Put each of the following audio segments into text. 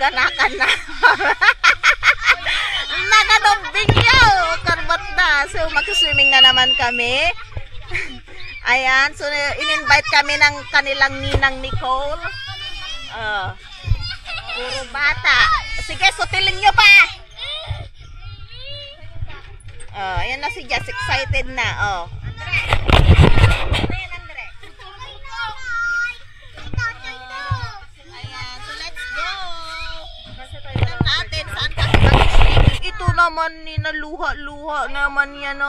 ganakan na. Nagadumbing niyo. Karbot na. So, mag-swimming na naman kami. Ayan. So, in-invite kami ng kanilang ninang Nicole. Puro bata. Sige, sutilin nyo pa. Ayan na si Jess. Excited na. Ayan. So, let's go. Tignan natin saan kasi mag-swimming. Ito naman ni naluha-luha naman yan,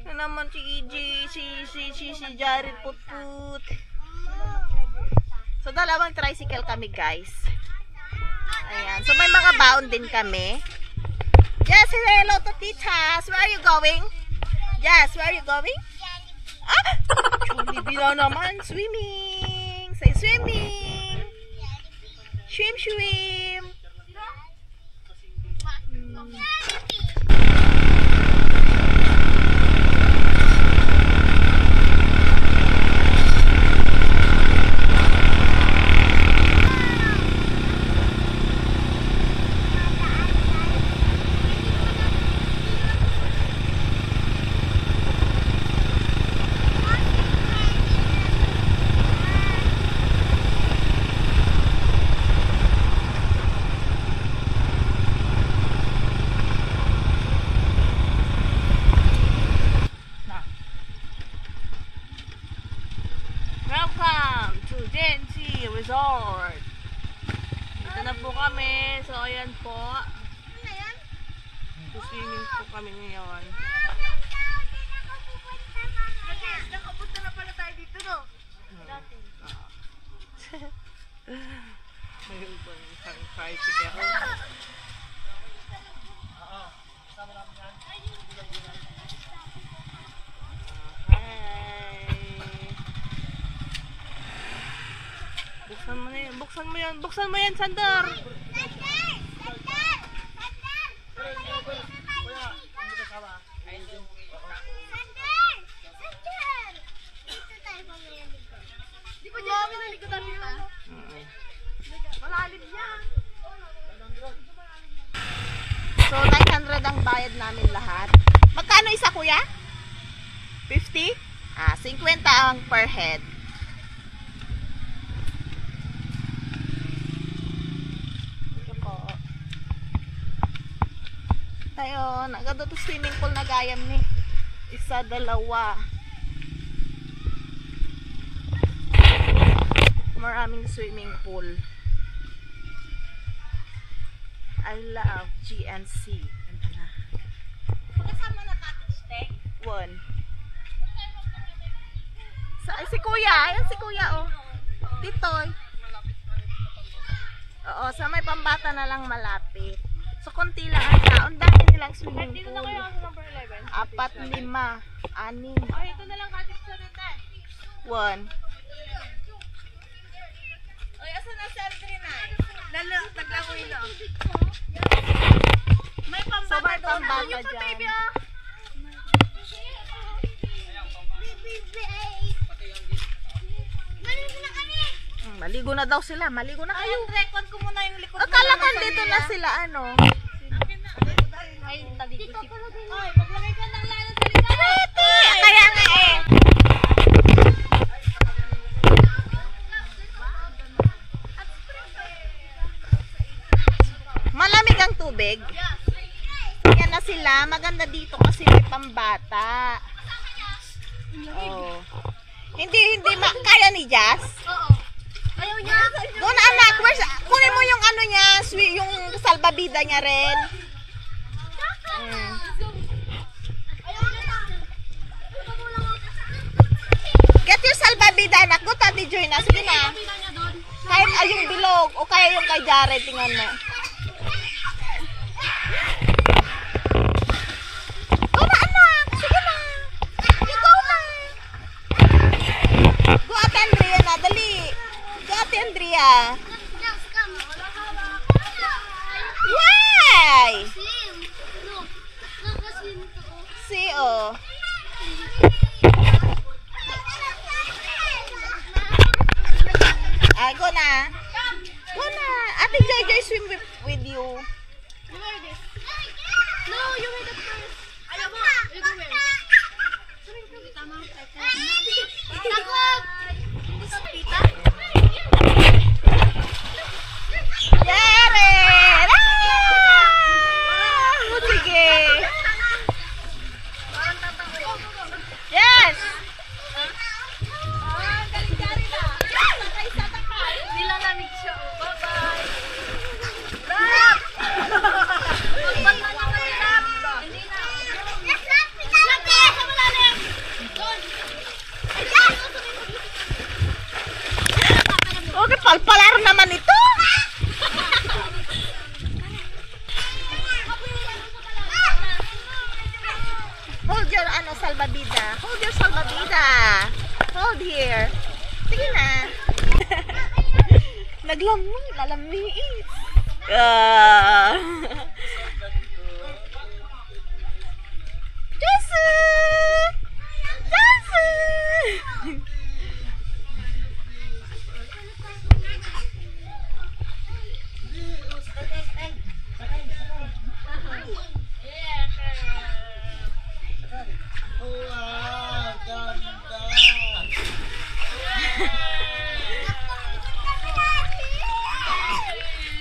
Yan naman si EJ, si Jared Putput. So, dalawang tricycle kami, guys. Ayan. So, may mga baon din kami. Yes, hello to titas. Where are you going? Yes, where are you going? Jollibee na naman. Swimming. Say swimming. Swim, swim. Welcome to DNC Resort. Dito na po kami. So, ayan po. Swimming po kami ngayon. Nakapunta na pala tayo dito, no? Dati. Ayun po yung isang tricycle. Buksan mo yan, Sandor. Di ba dyan kami nalikutan nila? Malalim yan. So, 900 ang bayad namin lahat. Magkano isa, kuya? 50? 50 ang per head. Tayo, nagado to swimming pool na gayam ni. Isa, dalawa. Maraming swimming pool. I love GNC. Ganda na. Kasama na cottage stay? One. Si kuya. Ayan si kuya, Titoy. Oo, sa may pambata na lang malapit. So, konti lang ang taon. Dami nilang swimming pool. Dito na kayo ang number 11. 4, 5, 6. Ito na lang cottage sa rin tayo. 1. Oy, asan na si Aldrinay? Naglangoy na. May pambata doon. May pambata dyan. Maligo na daw sila. Maligo na kayo. Record ko muna yung likod. Akala ko dito na sila, Ay, taligo si... Ay, maglagay ka ng lana sa likod. Kaya nga Malamig ang tubig. Yan na sila. Maganda dito kasi may pambata. Hindi kaya ni Jazz? Oo. Ayaw niya. Doon anak, kunin mo yung niya, yung salbabida niya rin. Get your salbabida anak, go Tati Joy na. Sige na. Kahit yung bilog o kaya yung kay Jared, tingnan mo. Go na anak, sige na. Go na. Go Ate Andrea na, dali. Go Ate Andrea. Why? See, Go na. ano, salbabida. Hold your salbabida. Hold here. Sige na. Naglamig, lalamiis. Jesu! Jesu!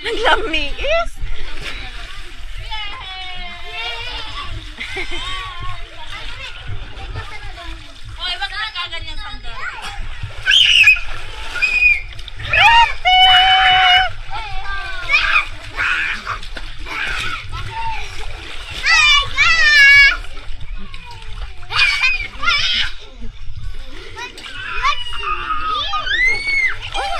Naglamiis. Oy, wag na kaganyan sandal.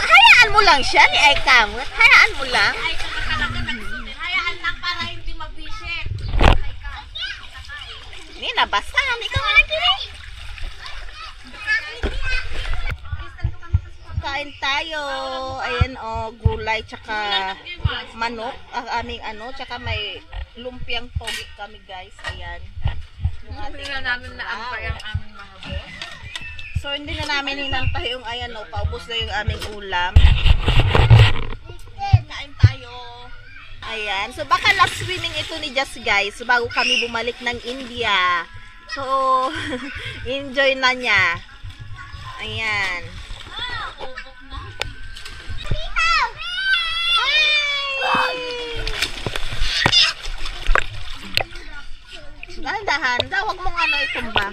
Hayaan mo lang siya ni Aikamot. Hayaan mo lang. Ay, talaga nagsunod. Hayaan lang para hindi mabisik. Hindi, nabasahan. Ikaw nga lang din. Kain tayo. Ayan o, gulay tsaka manok. Ang aming ano, tsaka may lumpiang togi kami guys. Ayan. Hindi na namin naampay ang aming mga boss. So, hindi na namin hinantay yung ayan o, paubos na yung aming ulam. Kain tayo. Ayan. So, baka last swimming ito ni Jess guys. So, bago kami bumalik ng India. So, enjoy na niya. Ayan. Dahan-dahan. Huwag mong ano itumba.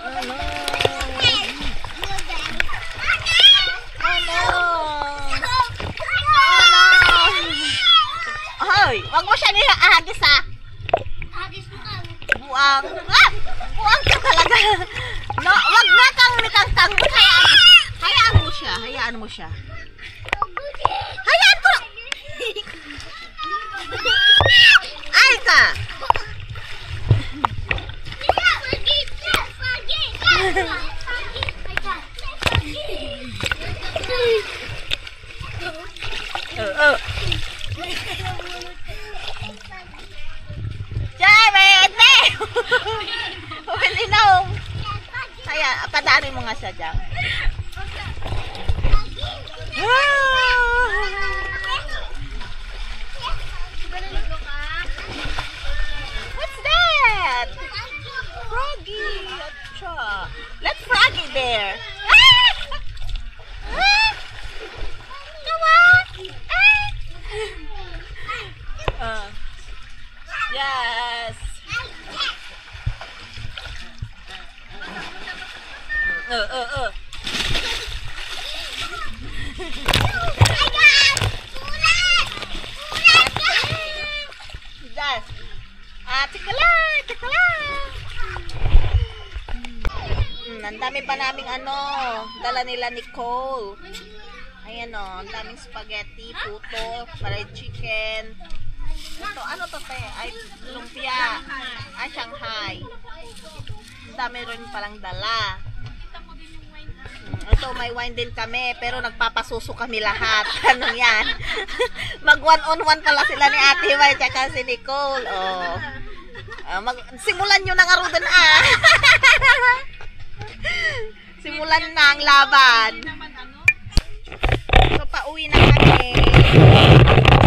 Ano? Hoy, wag mo siya ahagis ha. Buang. Ah! Buang ka talaga. No, wag na kang nikangkang. Hayaan mo siya. Hayaan mo siya. Hayaan ko. Ay ka. Jared! Hindi na. Kaya, padaanin mo nga siya dyan. What's that? Froggy. Let's froggy there. Come on. Yes. Yes. Tikalang, tikalang. Ang dami pa naming ano, dala nila Nicole. Ayan o, ang daming spaghetti, puto, fried chicken. Ito, ano to te? Ay, lumpia. Ay, Shanghai. Ang dami rin palang dala. Ito, may wine din kami, pero nagpapasuso kami lahat. Anong yan? Mag one-on-one pala sila ni Ate May tsaka si Nicole. Oh. Simulan nyo na nga rin ah. Simulan na ang laban. So, pauwi na kami.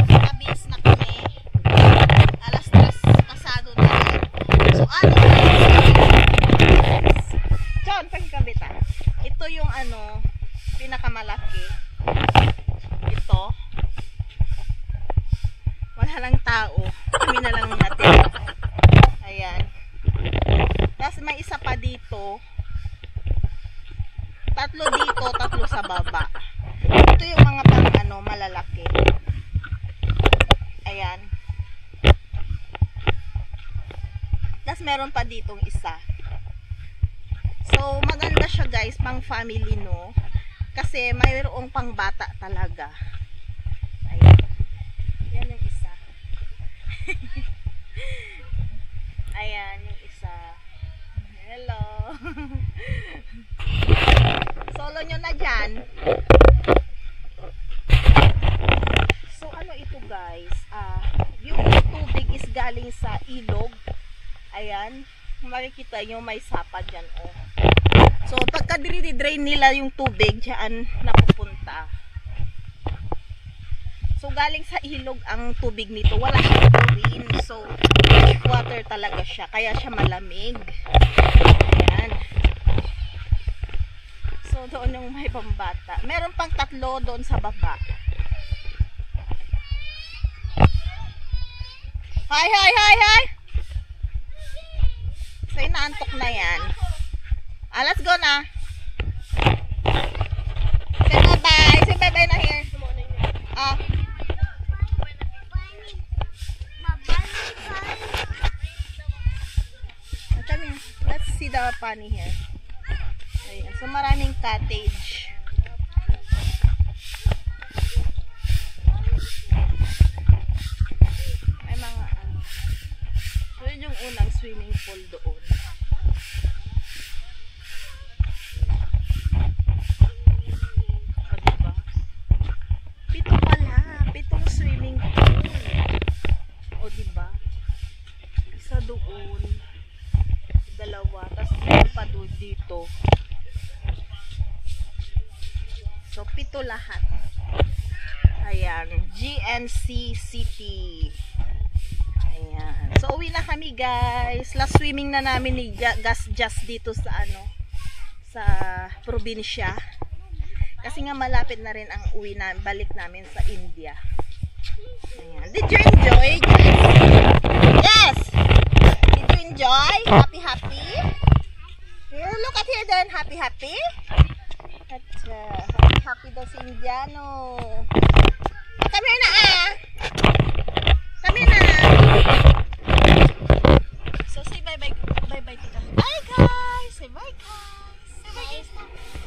Abis na kami. Alas 3 pasado na rin. So, ano John, pagkabita. Ito yung ano, pinakamalaki. Ito. Wala lang tao. Kami na lang natin. Ayan. Tapos may isa pa dito. 3 dito, 3 sa baba. Ito yung mga pang ano, malalaki. Ayan. Tapos meron pa ditong isa. So, maganda siya guys, pang family, no? Kasi mayroong pang bata talaga. Ayan. Yan yung isa. Ayan, yung isa. Gusto nyo na dyan. So, ano ito guys? Yung tubig is galing sa ilog. Ayan. Makikita nyo may sapa dyan. Oh. So, pagka drain nila yung tubig, dyan napupunta. So, galing sa ilog ang tubig nito. Wala siyang chlorine. So, fresh water talaga siya. Kaya siya malamig. Ayan. So, doon yung may pambata. Meron pang 3 doon sa baba. Hi, hi, hi, hi! So, inaantok na yan. Let's go na. Say bye-bye. Say bye-bye na here. Come here. Let's see the bunny here. Ayan. So, maraming cottage. May mga so, yun yung unang swimming pool doon. O, diba? 7 pala. 7 swimming pool. O, diba? Isa doon. 2. Tapos meron pa doon dito. So, 7 lahat. Ayan. GNC City. Ayan. So, uwi na kami guys. Last swimming na namin ni Just dito sa sa probinsya. Kasi nga malapit na rin ang uwi na, balik namin sa India. Ayan. Did you enjoy? Yes! Did you enjoy? Happy, happy? Here, look at here then. Happy, happy? Happy, happy daw si Indiano. Come here na Come here na. So, say bye-bye. Bye-bye, tita. Bye, guys. Say bye, guys. Say bye, guys.